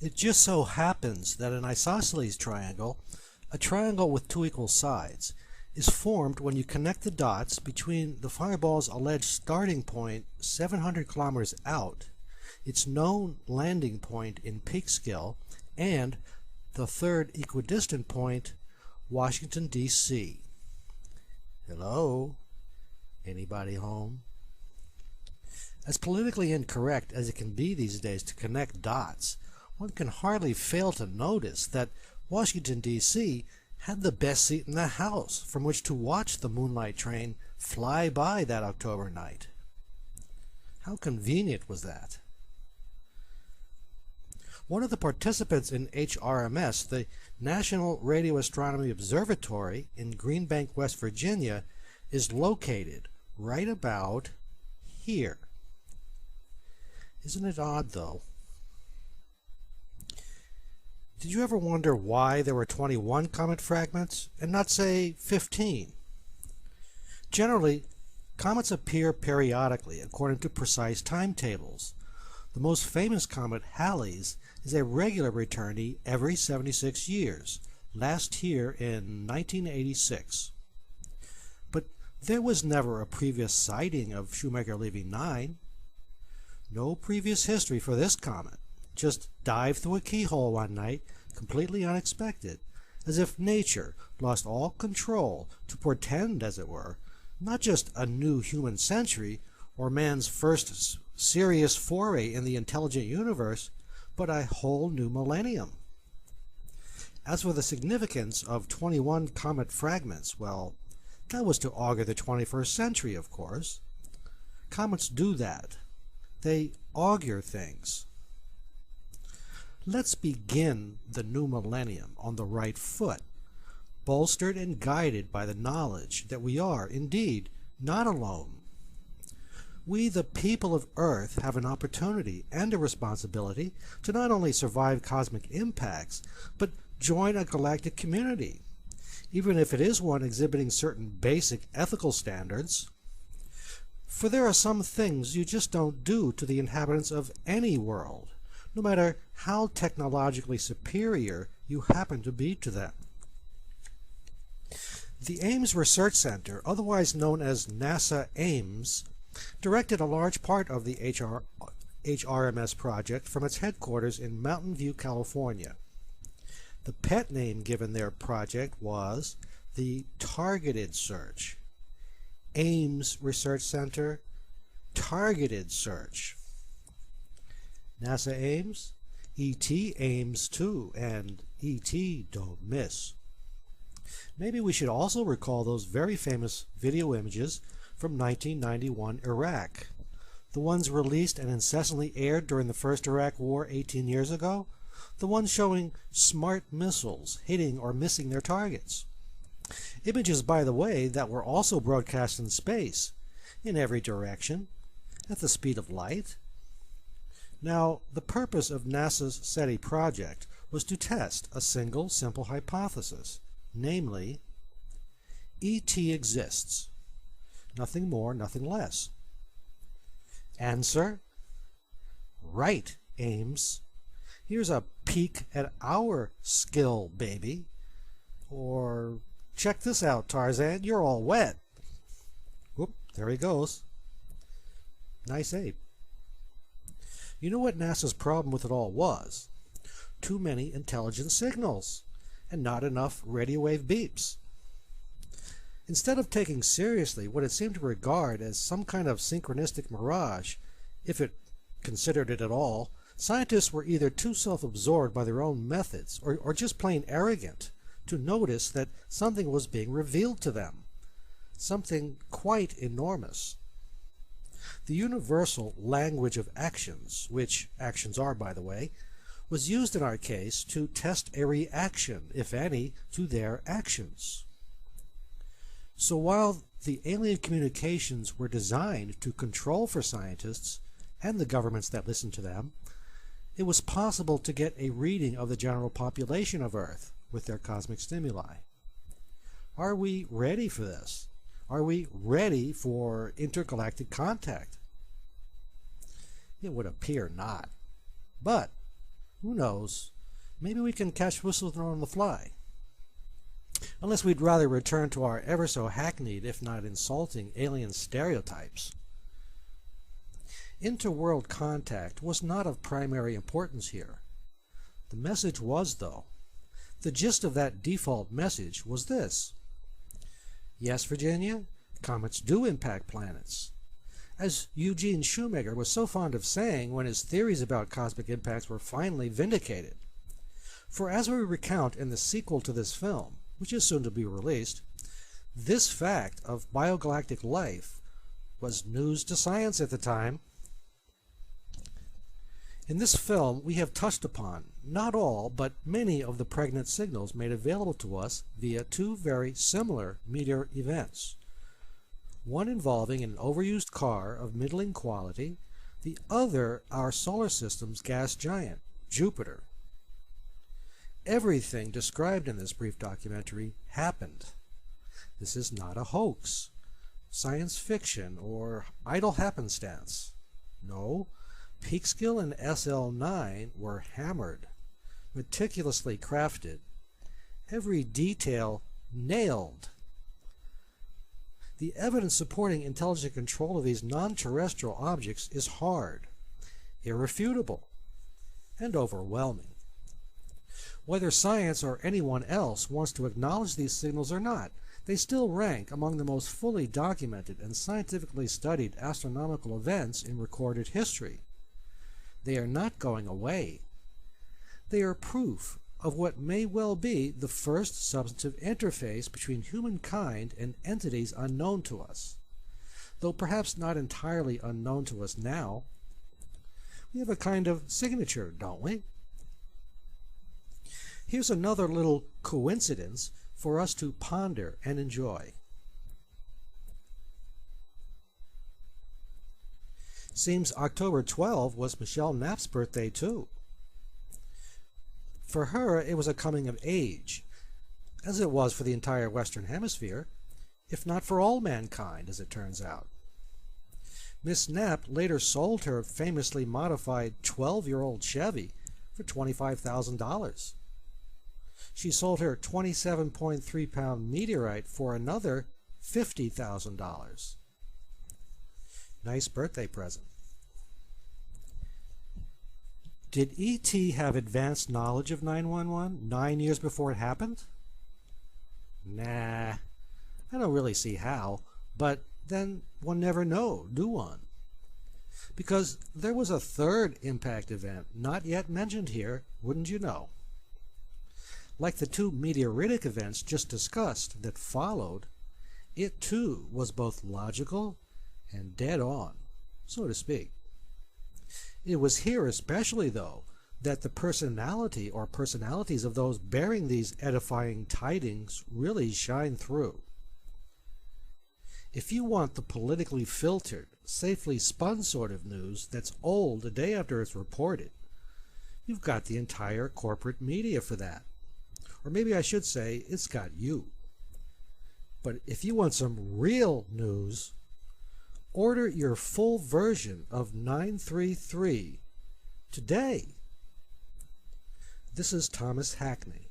It just so happens that an isosceles triangle, a triangle with two equal sides, is formed when you connect the dots between the fireball's alleged starting point 700 kilometers out, its known landing point in Peekskill, and the third equidistant point, Washington, D.C. Hello? Anybody home? As politically incorrect as it can be these days to connect dots, one can hardly fail to notice that Washington, D.C. had the best seat in the house from which to watch the moonlight train fly by that October night. How convenient was that? One of the participants in HRMS, the National Radio Astronomy Observatory in Green Bank, West Virginia, is located right about here. Isn't it odd, though? Did you ever wonder why there were 21 comet fragments and not, say, 15? Generally, comets appear periodically according to precise timetables. The most famous comet, Halley's, is a regular returnee every 76 years, last here in 1986. But there was never a previous sighting of Shoemaker-Levy 9. No previous history for this comet. Just dived through a keyhole one night, completely unexpected, as if nature lost all control to portend, as it were, not just a new human century or man's first serious foray in the intelligent universe, but a whole new millennium. As for the significance of 21 comet fragments, well, that was to augur the 21st century, of course. Comets do that. They augur things. Let's begin the new millennium on the right foot, bolstered and guided by the knowledge that we are, indeed, not alone. We, the people of Earth, have an opportunity and a responsibility to not only survive cosmic impacts, but join a galactic community, even if it is one exhibiting certain basic ethical standards. For there are some things you just don't do to the inhabitants of any world, no matter how technologically superior you happen to be to them. The Ames Research Center, otherwise known as NASA Ames, directed a large part of the HRMS project from its headquarters in Mountain View, California. The pet name given their project was the Targeted Search. Ames Research Center, Targeted Search. NASA Ames, E.T. aims too, and E.T. don't miss. Maybe we should also recall those very famous video images from 1991 Iraq, the ones released and incessantly aired during the first Iraq War 18 years ago, the ones showing smart missiles hitting or missing their targets. Images, by the way, that were also broadcast in space, in every direction, at the speed of light. Now, the purpose of NASA's SETI project was to test a single simple hypothesis, namely, E.T. exists. Nothing more, nothing less. Answer? Right, Ames. Here's a peek at our skill, baby. Or, check this out, Tarzan, you're all wet. Whoop, there he goes. Nice ape. You know what NASA's problem with it all was? Too many intelligent signals, and not enough radio wave beeps. Instead of taking seriously what it seemed to regard as some kind of synchronistic mirage, if it considered it at all, scientists were either too self-absorbed by their own methods or just plain arrogant to notice that something was being revealed to them, something quite enormous. The universal language of actions, which actions are, by the way, was used in our case to test a reaction, if any, to their actions. So while the alien communications were designed to control for scientists and the governments that listened to them, it was possible to get a reading of the general population of Earth with their cosmic stimuli. Are we ready for this? Are we ready for intergalactic contact? It would appear not. But Who knows? Maybe we can catch whistles on the fly. Unless we'd rather return to our ever so hackneyed, if not insulting, alien stereotypes. Interworld contact was not of primary importance here. The message was, though. The gist of that default message was this. Yes, Virginia, comets do impact planets. As Eugene Shoemaker was so fond of saying when his theories about cosmic impacts were finally vindicated. For as we recount in the sequel to this film, which is soon to be released, this fact of biogalactic life was news to science at the time. In this film, we have touched upon, not all, but many of the pregnant signals made available to us via two very similar meteor events. One involving an overused car of middling quality, the other our solar system's gas giant, Jupiter. Everything described in this brief documentary happened. This is not a hoax, science fiction, or idle happenstance. No, Peekskill and SL9 were hammered, meticulously crafted, every detail nailed. The evidence supporting intelligent control of these non-terrestrial objects is hard, irrefutable, and overwhelming. Whether science or anyone else wants to acknowledge these signals or not, they still rank among the most fully documented and scientifically studied astronomical events in recorded history. They are not going away. They are proof of what may well be the first substantive interface between humankind and entities unknown to us, though perhaps not entirely unknown to us now. We have a kind of signature, don't we? Here's another little coincidence for us to ponder and enjoy. Seems October 12 was Michelle Knapp's birthday too. For her, it was a coming of age, as it was for the entire Western Hemisphere, if not for all mankind, as it turns out. Miss Knapp later sold her famously modified 12-year-old Chevy for $25,000. She sold her 27.3-pound meteorite for another $50,000. Nice birthday present. Did E.T. have advanced knowledge of 911 9 years before it happened? Nah, I don't really see how, but then one never know, do one? Because there was a third impact event not yet mentioned here, wouldn't you know? Like the two meteoritic events just discussed that followed, it too was both logical and dead on, so to speak. It was here especially, though, that the personality or personalities of those bearing these edifying tidings really shine through. If you want the politically filtered, safely spun sort of news that's old a day after it's reported, you've got the entire corporate media for that. Or maybe I should say, it's got you. But if you want some real news, order your full version of 933 today. This is Thomas Hackney.